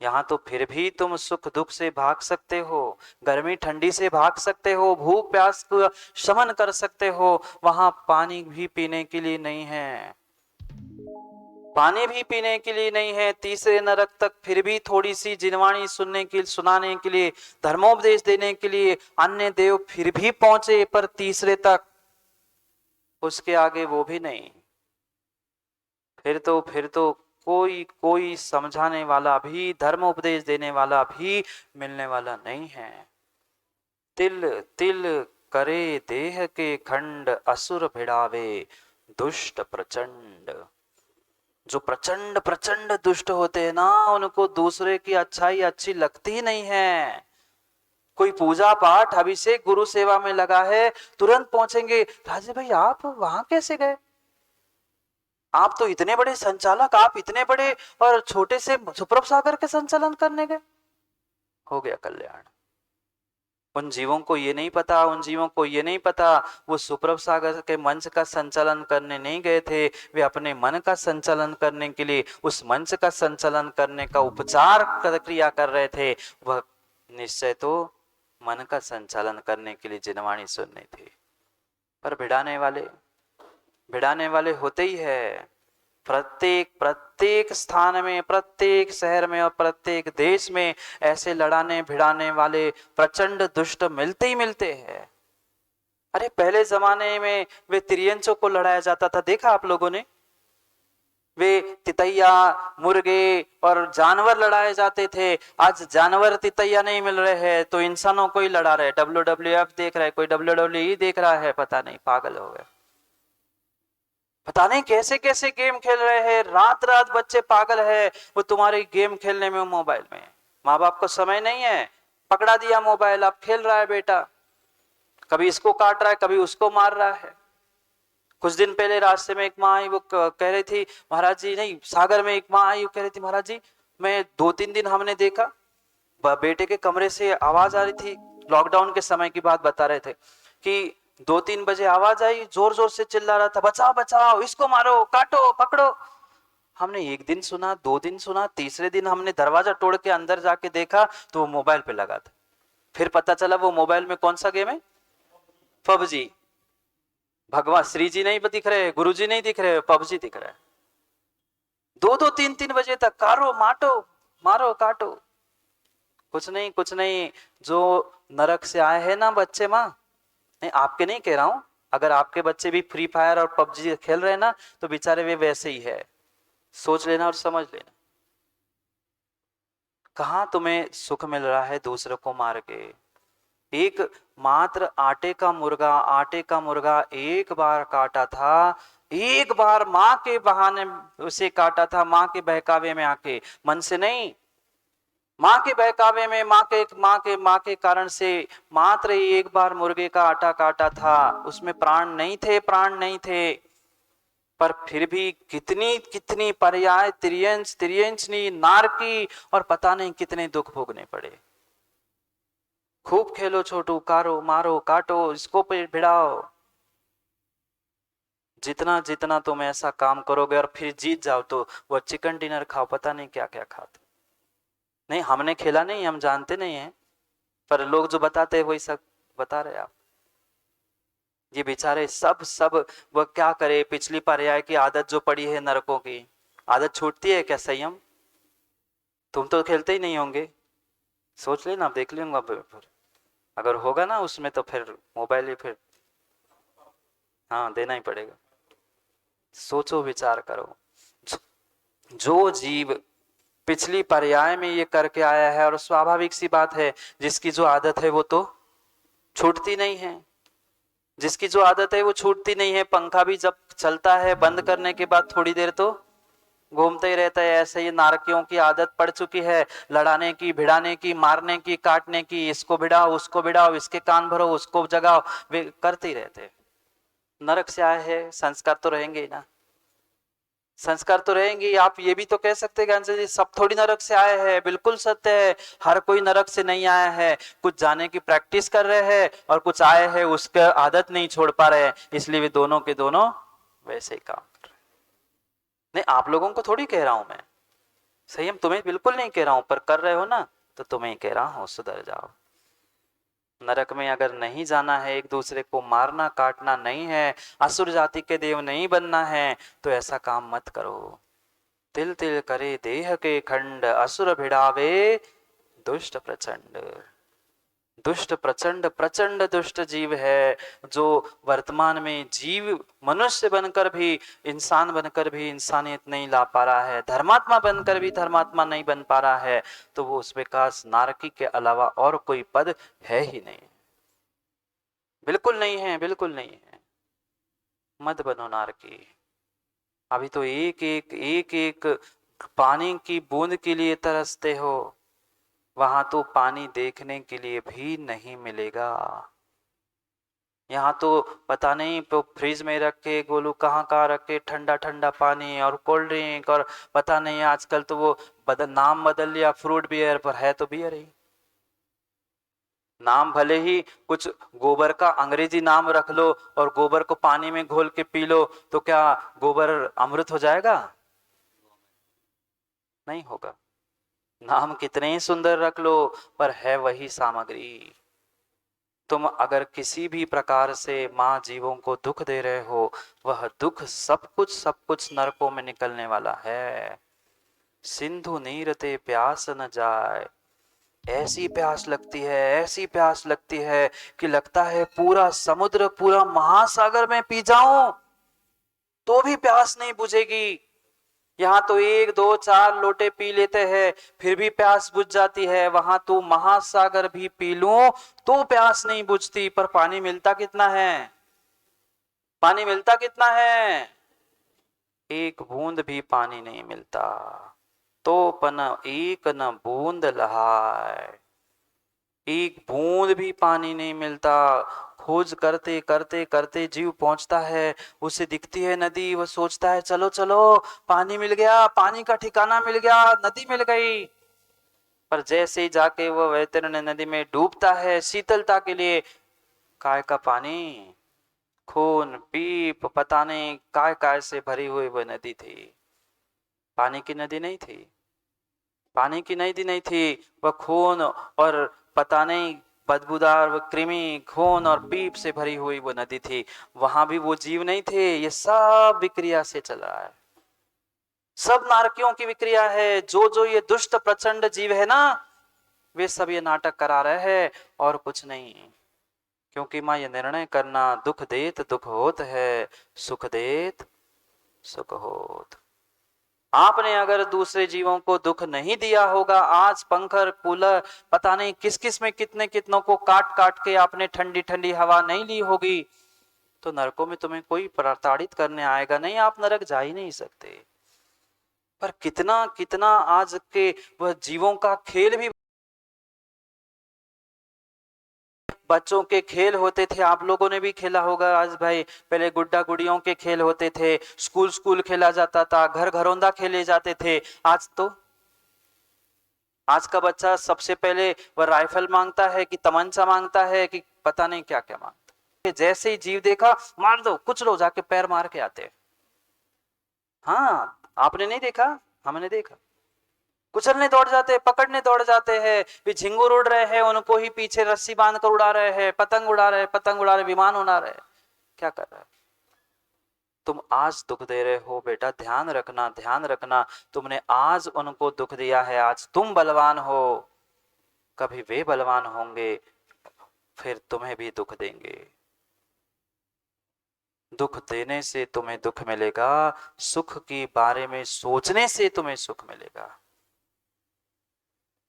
यहाँ तो फिर भी तुम सुख दुख से भाग सकते हो, गर्मी ठंडी से भाग सकते हो, भूख प्यास को शमन कर सकते हो। वहां पानी भी पीने के लिए नहीं है, पानी भी पीने के लिए नहीं है। तीसरे नरक तक फिर भी थोड़ी सी जिनवाणी सुनाने के लिए, धर्मोपदेश देने के लिए अन्य देव फिर भी पहुंचे, पर तीसरे तक, उसके आगे वो भी नहीं। फिर तो कोई कोई समझाने वाला भी, धर्म उपदेश देने वाला भी मिलने वाला नहीं है। तिल तिल करे देह के खंड, असुर भिड़ावे दुष्ट प्रचंड। जो प्रचंड प्रचंड दुष्ट होते हैं ना, उनको दूसरे की अच्छाई अच्छी लगती ही नहीं है। कोई पूजा पाठ अभिषेक गुरु सेवा में लगा है, तुरंत पहुंचेंगे, राजे भाई आप वहां कैसे गए, आप तो इतने बड़े संचालक, आप इतने बड़े और छोटे से सुप्रभ सागर के संचालन करने गए। हो गया कल्याण। उन जीवों को ये नहीं पता, उन जीवों को ये नहीं पता, वो सुप्रभ सागर के मंच का संचालन करने नहीं गए थे, वे अपने मन का संचालन करने के लिए उस मंच का संचालन करने का उपचार क्रिया कर रहे थे। वह निश्चय तो मन का संचालन करने के लिए जिनवाणी सुननी थी, पर भिड़ाने वाले होते ही है। प्रत्येक प्रत्येक स्थान में, प्रत्येक शहर में और प्रत्येक देश में ऐसे लड़ाने भिड़ाने वाले प्रचंड दुष्ट मिलते ही मिलते हैं। अरे पहले जमाने में वे त्रियंचों को लड़ाया जाता था, देखा आप लोगों ने, वे तितैया मुर्गे और जानवर लड़ाए जाते थे। आज जानवर तितैया नहीं मिल रहे हैं तो इंसानों को ही लड़ा रहे। WWF देख रहा है, कोई WWE देख रहा है, पता नहीं, पागल हो गए। पता नहीं कैसे कैसे गेम खेल रहे हैं, रात रात बच्चे पागल है वो तुम्हारे गेम खेलने में, मोबाइल में। माँ बाप को समय नहीं है, पकड़ा दिया मोबाइल, अब खेल रहा है बेटा, कभी इसको काट रहा है, कभी उसको मार रहा है। कुछ दिन पहले रास्ते में एक माँ आई, वो कह रही थी महाराज जी, नहीं सागर में एक माँ आई, वो कह रही थी महाराज जी मैं 2-3 दिन हमने देखा बेटे के कमरे से आवाज आ रही थी, लॉकडाउन के समय की बात बता रहे थे कि 2-3 बजे आवाज आई, जोर जोर से चिल्ला रहा था, बचाओ बचाओ, इसको मारो, काटो पकड़ो। हमने 1 दिन सुना, 2 दिन सुना, तीसरे दिन हमने दरवाजा तोड़ के अंदर जाके देखा तो वो मोबाइल पे लगा था। फिर पता चला वो मोबाइल में कौन सा गेम है, पबजी। भगवान श्री जी नहीं दिख रहे, गुरु जी नहीं दिख रहे, पबजी दिख रहा है। 2-2 3-3 बजे तक कारो माटो, मारो काटो, कुछ नहीं कुछ नहीं। जो नरक से आए हैं ना बच्चे, माँ नहीं आपके नहीं कह रहा हूं, अगर आपके बच्चे भी फ्री फायर और पबजी खेल रहे हैं ना तो बेचारे वे वैसे ही है, सोच लेना और समझ लेना। कहां तुम्हें सुख मिल रहा है दूसरों को मार के। एक मात्र आटे का मुर्गा एक बार काटा था, एक बार माँ के बहाने उसे काटा था, माँ के बहकावे में आके, मन से नहीं, माँ के बहकावे में, माँ के कारण से मात्र एक बार मुर्गे का आटा काटा था, उसमें प्राण नहीं थे, प्राण नहीं थे। पर फिर भी कितनी कितनी पर्याय त्रियंच त्रियंचनी नारकी और पता नहीं कितने दुख भोगने पड़े। खूब खेलो छोटू, कारो मारो काटो, इसको पे भिड़ाओ, जितना जितना तुम ऐसा काम करोगे और फिर जीत जाओ तो वो चिकन डिनर खाओ, पता नहीं क्या क्या खाते। नहीं हमने खेला नहीं, हम जानते नहीं है, पर लोग जो बताते हैं वही सब बता रहे आप। ये बेचारे सब सब वह क्या करे, पिछली पर्याय की आदत जो पड़ी है नरकों की, आदत छूटती है क्या संयम? तुम तो खेलते ही नहीं होंगे, सोच लेना, आप देख लेंगे फिर अगर होगा ना उसमें तो फिर मोबाइल ही फिर हाँ देना ही पड़ेगा। सोचो विचार करो, जो जीव पिछली पर्याय में ये करके आया है, और स्वाभाविक सी बात है जिसकी जो आदत है वो तो छूटती नहीं है, जिसकी जो आदत है वो छूटती नहीं है। पंखा भी जब चलता है बंद करने के बाद थोड़ी देर तो घूमते ही रहता है। ऐसे ही नारकियों की आदत पड़ चुकी है, लड़ाने की, भिड़ाने की, मारने की, काटने की, इसको भिड़ाओ उसको भिड़ाओ, इसके कान भरो उसको जगाओ, वे करते ही रहते। नरक से आए हैं, संस्कार तो रहेंगे ही ना, संस्कार तो रहेंगे। आप ये भी तो कह सकते हैं जी सब थोड़ी नरक से आए हैं, बिल्कुल सत्य है, हर कोई नरक से नहीं आया है, कुछ जाने की प्रैक्टिस कर रहे हैं और कुछ आए हैं उसका आदत नहीं छोड़ पा रहे, इसलिए वे दोनों के दोनों वैसे ही काम कर रहे हैं। नहीं आप लोगों को थोड़ी कह रहा हूं मैं, संयम तुम्हें बिल्कुल नहीं कह रहा हूं, पर कर रहे हो ना तो तुम्हें कह रहा हूं सुधर जाओ। नरक में अगर नहीं जाना है, एक दूसरे को मारना काटना नहीं है, असुर जाति के देव नहीं बनना है, तो ऐसा काम मत करो। तिल तिल करे देह के खंड, असुर भिड़ावे दुष्ट प्रचंड। दुष्ट प्रचंड प्रचंड दुष्ट जीव है जो वर्तमान में जीव मनुष्य बनकर भी, इंसान बनकर भी इंसानियत नहीं ला पा रहा है, धर्मात्मा बनकर भी धर्मात्मा नहीं बन पा रहा है, तो वो उस विकास नारकी के अलावा और कोई पद है ही नहीं, बिल्कुल नहीं है, बिल्कुल नहीं है। मत बनो नारकी। अभी तो एक एक पानी की बूंद के लिए तरसते हो, वहां तो पानी देखने के लिए भी नहीं मिलेगा। यहाँ तो पता नहीं तो फ्रिज में रख के गोलू कहाँ कहाँ रख के ठंडा ठंडा पानी और कोल्ड ड्रिंक, और पता नहीं आजकल तो वो नाम बदल लिया फ्रूट बियर, पर है तो बियर ही। नाम भले ही कुछ गोबर का अंग्रेजी नाम रख लो और गोबर को पानी में घोल के पी लो, तो क्या गोबर अमृत हो जाएगा? नहीं होगा। नाम कितने ही सुंदर रख लो, पर है वही सामग्री। तुम अगर किसी भी प्रकार से माँ जीवों को दुख दे रहे हो, वह दुख सब कुछ नरकों में निकलने वाला है। सिंधु नीर ते प्यास न जाए, ऐसी प्यास लगती है, ऐसी प्यास लगती है कि लगता है पूरा समुद्र पूरा महासागर में पी जाऊं तो भी प्यास नहीं बुझेगी। यहाँ तो एक दो चार लोटे पी लेते हैं फिर भी प्यास बुझ जाती है, वहां तो महासागर भी पी लूं तो प्यास नहीं बुझती। पर पानी मिलता कितना है? पानी मिलता कितना है? एक बूंद भी पानी नहीं मिलता। तो पन एक न बूंद लहाय, एक बूंद भी पानी नहीं मिलता। खोज करते करते करते जीव पहुंचता है, उसे दिखती है नदी, वो सोचता है चलो चलो पानी मिल गया, पानी का ठिकाना मिल गया, नदी मिल गई। पर जैसे ही जाके वो वैतरणी नदी में डूबता है शीतलता के लिए, काय का पानी, खून पीप पता नहीं काय काय से भरी हुई वह नदी थी। पानी की नदी नहीं थी, पानी की नदी नहीं थी, वह खून और पता नहीं बदबूदार वो कृमि खून और पीप से भरी हुई वो नदी थी। वहां भी वो जीव नहीं थे, ये सब विक्रिया से चल रहा है, सब नारकियों की विक्रिया है। जो जो ये दुष्ट प्रचंड जीव है ना, वे सब ये नाटक करा रहे हैं और कुछ नहीं। क्योंकि माँ ये निर्णय करना, दुख देत दुख होत है, सुख देत सुख होत। आपने अगर दूसरे जीवों को दुख नहीं दिया होगा, आज पंखर कूलर पता नहीं किस किस में कितने कितनों को काट काट के आपने ठंडी ठंडी हवा नहीं ली होगी, तो नरकों में तुम्हें कोई प्रताड़ित करने आएगा नहीं, आप नरक जा ही नहीं सकते। पर कितना कितना आज के वह जीवों का खेल भी, बच्चों के खेल होते थे, आप लोगों ने भी खेला होगा आज भाई। पहले गुड्डा गुड़ियों के खेल होते थे, स्कूल स्कूल खेला जाता था, घर घरौंदा खेले जाते थे। आज तो आज का बच्चा सबसे पहले वह राइफल मांगता है कि तमंचा मांगता है कि पता नहीं क्या क्या मांगता है। जैसे ही जीव देखा मार दो कुछ लो, जाके पैर मार के आते हैं। हाँ आपने नहीं देखा, हमने देखा, कुचलने दौड़ जाते हैं, पकड़ने दौड़ जाते हैं। भी झिंगुर उड़ रहे हैं उनको ही पीछे रस्सी बांध कर उड़ा रहे हैं, पतंग उड़ा रहे, पतंग उड़ा रहे, विमान उड़ा रहे, क्या कर रहे हैं? तुम आज दुख दे रहे हो बेटा, ध्यान रखना ध्यान रखना, तुमने आज उनको दुख दिया है, आज तुम बलवान हो, कभी वे बलवान होंगे फिर तुम्हें भी दुख देंगे। दुख देने से तुम्हें दुख मिलेगा, सुख के बारे में सोचने से तुम्हें सुख मिलेगा।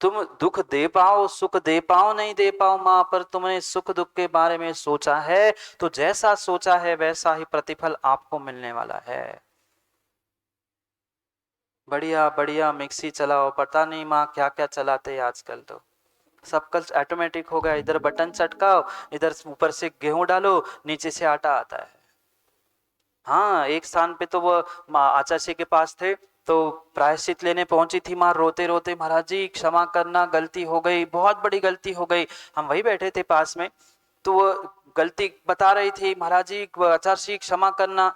तुम दुख दे पाओ सुख दे पाओ नहीं दे पाओ मां, पर तुमने सुख दुख के बारे में सोचा है तो जैसा सोचा है वैसा ही प्रतिफल आपको मिलने वाला है। बढ़िया बढ़िया मिक्सी चलाओ, पता नहीं माँ क्या क्या चलाते हैं आजकल, तो सब कुछ ऑटोमेटिक हो गया, इधर बटन चटकाओ, इधर ऊपर से गेहूं डालो, नीचे से आटा आता है। हाँ एक स्थान पे तो वो आचार्य के पास थे, तो प्रायश्चित लेने पहुंची थी माँ, रोते रोते महाराज जी क्षमा करना, गलती हो गई, बहुत बड़ी गलती हो गई। हम वही बैठे थे पास में, तो वो गलती बता रही थी, महाराज जी आचार्य क्षमा करना,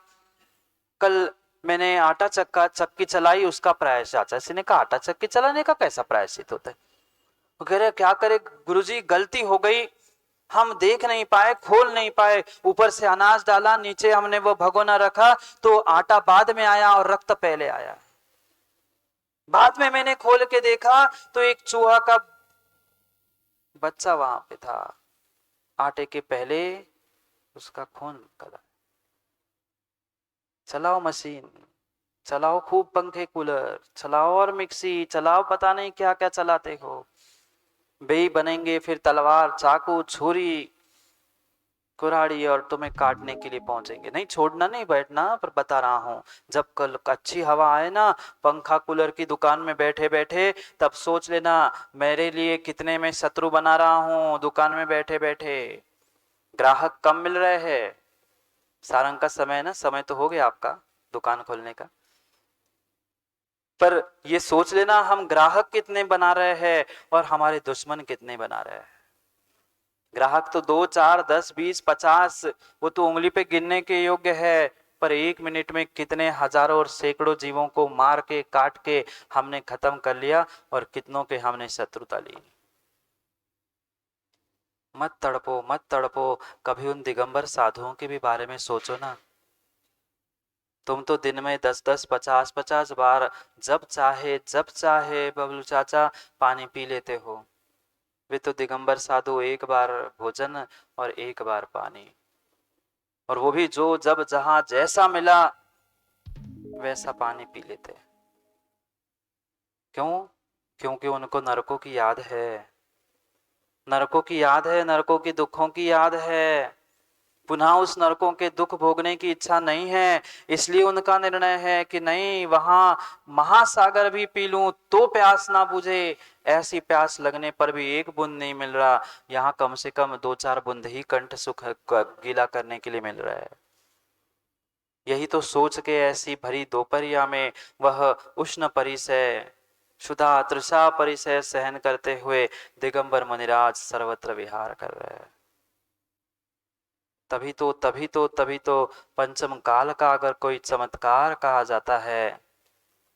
कल मैंने आटा चक्का चक्की चलाई उसका प्रायश्चित। आचार्य ने कहा आटा चक्की चलाने का कैसा प्रायश्चित होता है? वो कह रहे क्या करे गुरुजी गलती हो गई, हम देख नहीं पाए खोल नहीं पाए, ऊपर से अनाज डाला नीचे हमने वो भगोना रखा, तो आटा बाद में आया और रक्त पहले आया। बाद में मैंने खोल के देखा तो एक चूहा का बच्चा वहां पे था, आटे के पहले उसका खून निकला। चलाओ मशीन, चलाओ खूब पंखे कूलर चलाओ और मिक्सी चलाओ, पता नहीं क्या क्या चलाते हो, बेई बनेंगे फिर तलवार चाकू छुरी, कुल्हाड़ी और तुम्हें काटने के लिए पहुंचेंगे। नहीं, छोड़ना नहीं, बैठना, पर बता रहा हूं, जब कल अच्छी हवा आए ना, पंखा कूलर की दुकान में बैठे बैठे, तब सोच लेना मेरे लिए कितने में शत्रु बना रहा हूं दुकान में बैठे बैठे। ग्राहक कम मिल रहे हैं, सारंग का समय है ना, समय तो हो गया आपका दुकान खोलने का, पर ये सोच लेना हम ग्राहक कितने बना रहे हैं और हमारे दुश्मन कितने बना रहे हैं। ग्राहक तो 2 4 10 20 50, वो तो उंगली पे गिनने के योग्य है, पर 1 मिनट में कितने हजारों और सैकड़ों जीवों को मार के काट के हमने खत्म कर लिया, और कितनों के हमने शत्रुता ली। मत तड़पो, मत तड़पो, कभी उन दिगंबर साधुओं के भी बारे में सोचो ना। तुम तो दिन में 10 10 50 50 बार जब चाहे बबलू चाचा पानी पी लेते हो। वे तो दिगंबर साधु एक बार भोजन और एक बार पानी, और वो भी जो जब जहां जैसा मिला वैसा पानी पी लेते। क्यों? क्योंकि उनको नरकों की याद है, नरकों की याद है, नरकों की दुखों की याद है, पुनः उस नरकों के दुख भोगने की इच्छा नहीं है। इसलिए उनका निर्णय है कि नहीं, वहां महासागर भी पी लूं तो प्यास ना बुझे, ऐसी प्यास लगने पर भी एक बूंद नहीं मिल रहा, यहाँ कम से कम 2 4 बूंद ही कंठ सुख गीला करने के लिए मिल रहा है। यही तो सोच के ऐसी भरी दोपहरिया में वह उष्ण परिसय, क्षुधा तृषा परिसय सहन करते हुए दिगंबर मुनिराज सर्वत्र विहार कर रहे हैं। तभी तो पंचम काल का अगर कोई चमत्कार कहा जाता है,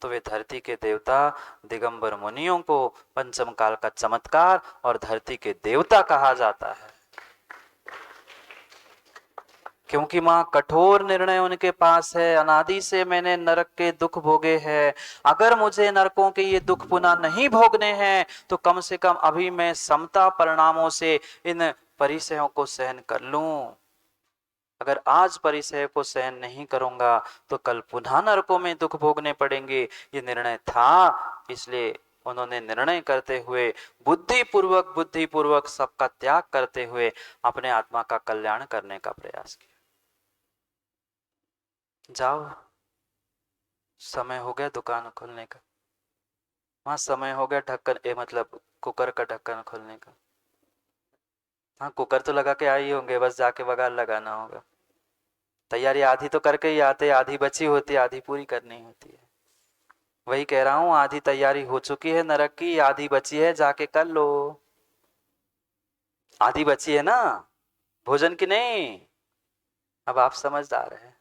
तो वे धरती के देवता दिगंबर मुनियों को पंचम काल का चमत्कार और धरती के देवता कहा जाता है। क्योंकि मां कठोर निर्णय उनके पास है, अनादि से मैंने नरक के दुख भोगे हैं, अगर मुझे नरकों के ये दुख पुनः नहीं भोगने हैं तो कम से कम अभी मैं समता परिणामों से इन परिसयों को सहन कर लूं। अगर आज परिसय को सहन नहीं करूंगा तो कल पुनः नरकों में दुख भोगने पड़ेंगे। ये निर्णय था, इसलिए उन्होंने निर्णय करते हुए बुद्धिपूर्वक सबका त्याग करते हुए अपने आत्मा का कल्याण करने का प्रयास किया। जाओ, समय हो गया दुकान खोलने का। वहां समय हो गया ढक्कन मतलब कुकर का ढक्कन खोलने का। हाँ, कुकर तो लगा के आए होंगे, बस जाके बघार लगाना होगा। तैयारी आधी तो करके ही आते, आधी बची होती, आधी पूरी करनी होती है। वही कह रहा हूं, आधी तैयारी हो चुकी है नरक की, आधी बची है, जाके कर लो। आधी बची है ना भोजन की, नहीं। अब आप समझदार हैं।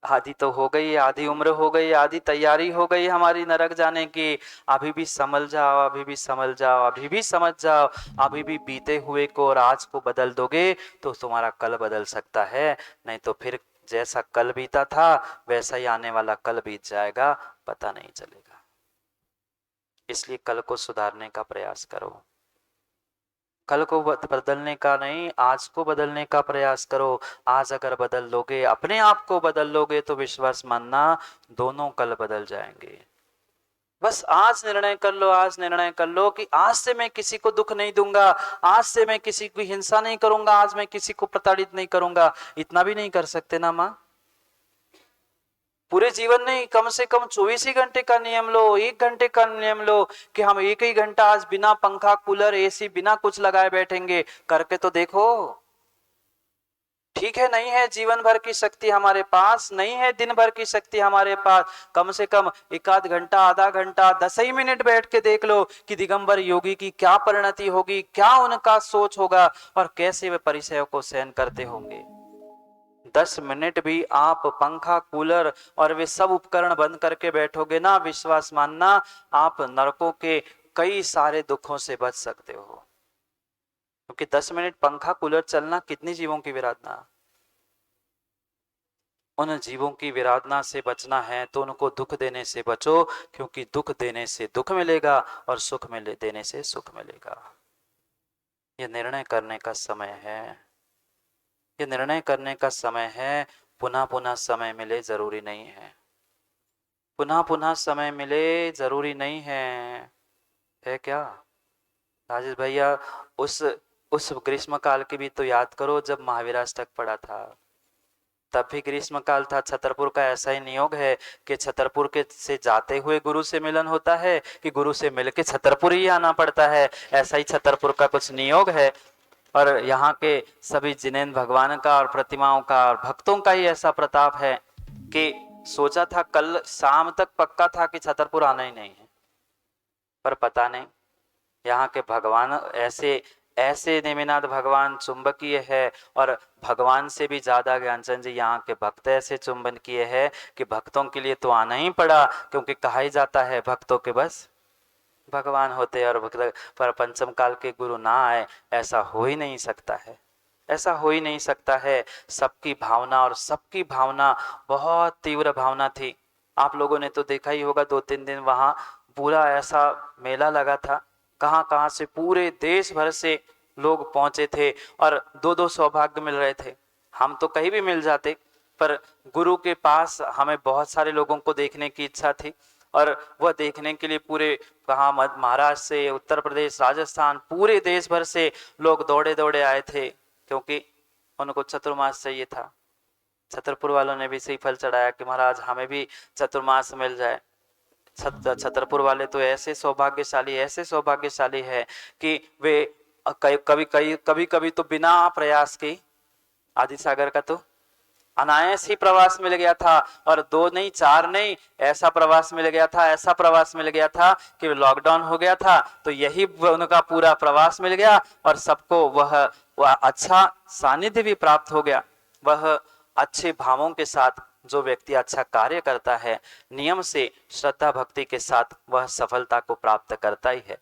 आधी तो हो गई, आधी उम्र हो गई, आधी तैयारी हो गई हमारी नरक जाने की। अभी भी संभल जाओ, अभी भी संभल जाओ, अभी भी समझ जाओ। अभी भी बीते हुए को और आज को बदल दोगे तो तुम्हारा कल बदल सकता है, नहीं तो फिर जैसा कल बीता था वैसा ही आने वाला कल बीत जाएगा, पता नहीं चलेगा। इसलिए कल को सुधारने का प्रयास करो, कल को बदलने का नहीं, आज को बदलने का प्रयास करो। आज अगर बदल लोगे, अपने आप को बदल लोगे, तो विश्वास मानना दोनों कल बदल जाएंगे। बस आज निर्णय कर लो, आज निर्णय कर लो कि आज से मैं किसी को दुख नहीं दूंगा, आज से मैं किसी की हिंसा नहीं करूंगा, आज मैं किसी को प्रताड़ित नहीं करूंगा। इतना भी नहीं कर सकते ना माँ? पूरे जीवन नहीं, कम से कम 24 ही घंटे का नियम लो, 1 घंटे का नियम लो कि हम 1 ही घंटा आज बिना पंखा कूलर एसी बिना कुछ लगाए बैठेंगे, करके तो देखो। ठीक है, नहीं है जीवन भर की शक्ति हमारे पास, नहीं है दिन भर की शक्ति हमारे पास, कम से कम 1 आध घंटा, आधा घंटा, 10 ही मिनट बैठ के देख लो कि दिगंबर योगी की क्या परिणति होगी, क्या उनका सोच होगा और कैसे वे परिचयों को सहन करते होंगे। 10 मिनट भी आप पंखा कूलर और वे सब उपकरण बंद करके बैठोगे ना, विश्वास मानना आप नरकों के कई सारे दुखों से बच सकते हो। क्योंकि 10 मिनट पंखा कूलर चलना कितने जीवों की विराधना। उन जीवों की विराधना से बचना है तो उनको दुख देने से बचो, क्योंकि दुख देने से दुख मिलेगा और सुख मिले देने से सुख मिलेगा। यह निर्णय करने का समय है, ये निर्णय करने का समय है। पुनः पुनः समय मिले जरूरी नहीं है, पुनः पुनः समय मिले जरूरी नहीं है क्या राजेश भैया? उस उस ग्रीष्म काल की भी तो याद करो जब महावीराष्टक पड़ा था, तब भी ग्रीष्म काल था। छतरपुर का ऐसा ही नियोग है कि छतरपुर के से जाते हुए गुरु से मिलन होता है कि गुरु से मिलके छतरपुर ही आना पड़ता है, ऐसा ही छतरपुर का कुछ नियोग है। और यहाँ के सभी जिनेंद्र भगवान का और प्रतिमाओं का और भक्तों का ही ऐसा प्रताप है कि सोचा था कल शाम तक पक्का था कि छतरपुर आना ही नहीं है, पर पता नहीं यहाँ के भगवान ऐसे ऐसे नेमिनाथ भगवान चुंबकीय है, और भगवान से भी ज्यादा ज्ञानचंद जी यहाँ के भक्त ऐसे चुंबन किए हैं कि भक्तों के लिए तो आना ही पड़ा, क्योंकि कहा ही जाता है भक्तों के बस भगवान होते और भक्त, पर पंचम काल के गुरु ना आए ऐसा हो ही नहीं सकता है, ऐसा हो ही नहीं सकता है। सबकी भावना और सबकी भावना बहुत तीव्र भावना थी। आप लोगों ने तो देखा ही होगा 2-3 दिन वहाँ पूरा ऐसा मेला लगा था, कहाँ कहाँ से पूरे देश भर से लोग पहुंचे थे और दो दो सौभाग्य मिल रहे थे। हम तो कहीं भी मिल जाते, पर गुरु के पास हमें बहुत सारे लोगों को देखने की इच्छा थी, और वह देखने के लिए पूरे कहाँ महाराष्ट्र से, उत्तर प्रदेश, राजस्थान, पूरे देश भर से लोग दौड़े दौड़े आए थे, क्योंकि उनको चतुर्मास चाहिए था। छतरपुर वालों ने भी सही फल चढ़ाया कि महाराज हमें भी चतुर्मास मिल जाए। छतरपुर वाले तो ऐसे सौभाग्यशाली है कि वे कभी कभी तो बिना प्रयास के, आदि सागर का तो अनायास ही प्रवास मिल गया था, और 2 नहीं 4 नहीं, ऐसा प्रवास मिल गया था, ऐसा प्रवास मिल गया था कि लॉकडाउन हो गया था तो यही उनका पूरा प्रवास मिल गया, और सबको वह अच्छा सानिध्य भी प्राप्त हो गया। वह अच्छे भावों के साथ जो व्यक्ति अच्छा कार्य करता है, नियम से श्रद्धा भक्ति के साथ, वह सफलता को प्राप्त करता ही है।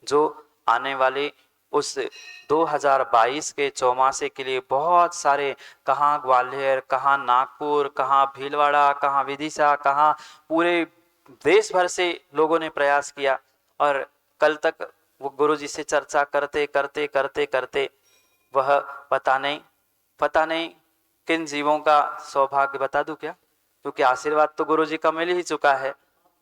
जो आने वाले उस 2022 के चौमासे के लिए बहुत सारे, कहाँ ग्वालियर, कहाँ नागपुर, कहाँ भीलवाड़ा, कहाँ विदिशा, कहाँ पूरे देश भर से लोगों ने प्रयास किया, और कल तक वो गुरु जी से चर्चा करते करते करते करते वह पता नहीं किन जीवों का सौभाग्य, बता दूं क्या? क्योंकि आशीर्वाद तो गुरु जी का मिल ही चुका है,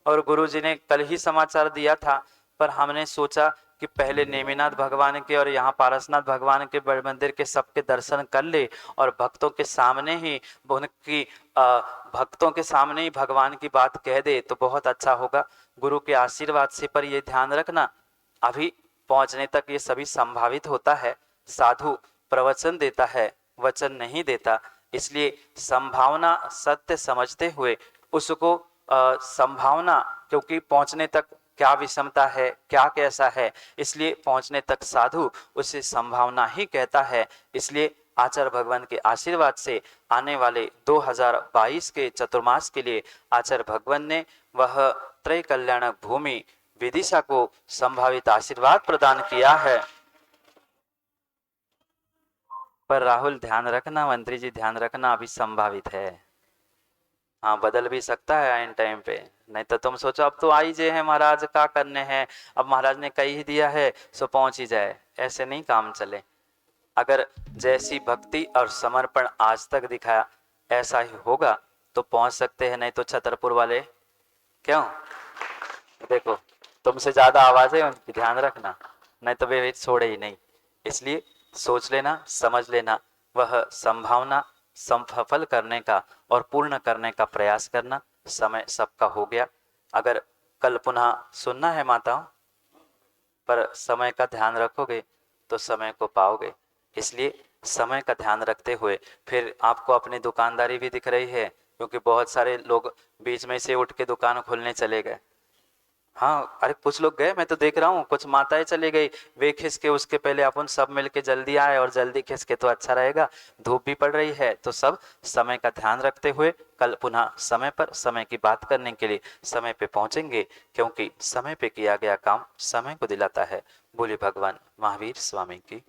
और गुरु जी ने कल ही समाचार दिया था, पर हमने सोचा कि पहले नेमिनाथ भगवान के और यहाँ पारसनाथ भगवान के बड़े मंदिर के सबके दर्शन कर ले, और भक्तों के सामने ही उनकी भक्तों के सामने ही भगवान की बात कह दे तो बहुत अच्छा होगा, गुरु के आशीर्वाद से। पर ये ध्यान रखना, अभी पहुंचने तक ये सभी संभावित होता है। साधु प्रवचन देता है, वचन नहीं देता, इसलिए संभावना सत्य समझते हुए उसको संभावना, क्योंकि पहुंचने तक क्या विषमता है, क्या कैसा है, इसलिए पहुंचने तक साधु उसे संभावना ही कहता है। इसलिए आचार्य भगवान के आशीर्वाद से आने वाले 2022 के चतुर्मास के लिए आचार्य भगवान ने वह त्रय कल्याणक भूमि विदिशा को संभावित आशीर्वाद प्रदान किया है। पर राहुल ध्यान रखना, मंत्री जी ध्यान रखना, अभी संभावित है, हाँ बदल भी सकता है आइन टाइम पे। नहीं तो तुम सोचो अब तो आई जे है महाराज, का करने हैं, अब महाराज ने कही ही दिया है सो पहुंच ही जाए, ऐसे नहीं काम चले। अगर जैसी भक्ति और समर्पण आज तक दिखाया ऐसा ही होगा तो पहुंच सकते हैं, नहीं तो छतरपुर वाले क्यों, देखो तुमसे ज्यादा आवाज है उनकी, ध्यान रखना, नहीं तो वे छोड़े ही नहीं। इसलिए सोच लेना, समझ लेना, वह संभावना सफल करने का और पूर्ण करने का प्रयास करना। समय सबका हो गया, अगर कल पुनः सुनना है माताओं, पर समय का ध्यान रखोगे तो समय को पाओगे। इसलिए समय का ध्यान रखते हुए, फिर आपको अपनी दुकानदारी भी दिख रही है, क्योंकि बहुत सारे लोग बीच में से उठ के दुकान खोलने चले गए। हाँ अरे कुछ लोग गए, मैं तो देख रहा हूँ, कुछ माताएं चली गई, वे खिसके उसके पहले अपन सब मिलके जल्दी आए, और जल्दी खिसके तो अच्छा रहेगा, धूप भी पड़ रही है। तो सब समय का ध्यान रखते हुए कल पुनः समय पर समय की बात करने के लिए समय पे पहुंचेंगे, क्योंकि समय पे किया गया काम समय को दिलाता है। बोले भगवान महावीर स्वामी की।